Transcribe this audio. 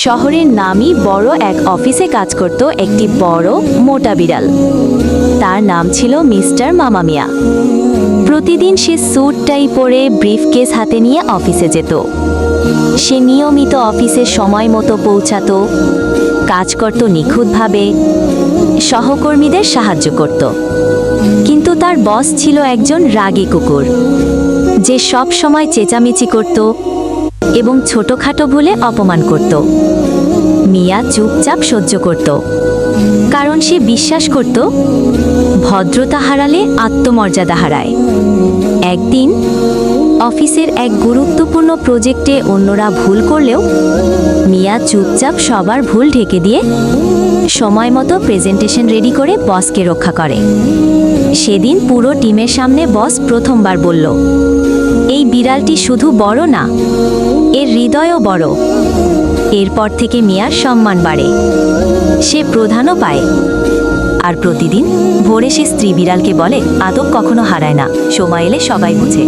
শহরের নামই বড় এক অফিসে কাজ করত একটি বড় মোটা বিড়াল। তার নাম ছিল মিস্টার মামা মিয়া। প্রতিদিন সে স্যুট টাই পরে ব্রিফকেস হাতে নিয়ে অফিসে যেত। সে নিয়মিত অফিসে সময় মতো পৌঁছাতো, কাজ করত নিখুঁতভাবে, সহকর্মীদের সাহায্য করত। কিন্তু তার বস ছিল একজন রাগী কুকুর, যে সব সময় চেঁচামেচি করত এবং ছোটখাটো ভুলে অপমান করত। মিয়া চুপচাপ সহ্য করত, কারণ সে বিশ্বাস করত ভদ্রতা হারালে আত্মমর্যাদা হারায়। একদিন অফিসের এক গুরুত্বপূর্ণ প্রজেক্টে অন্যরা ভুল করলেও মিয়া চুপচাপ সবার ভুল ঢেকে দিয়ে সময় মতো প্রেজেন্টেশন রেডি করে বসকে রক্ষা করে। সেদিন পুরো টিমের সামনে বস প্রথমবার বলল, এই বিড়ালটি শুধু বড় না, এর হৃদয়ও বড়। এরপর থেকে মিয়ার সম্মান বাড়ে, সে প্রধানও পায়। আর প্রতিদিন ভোরে সে স্ত্রী বিড়ালকে বলে, আদব কখনো হারায় না, সময় এলে সবাই বুঝে।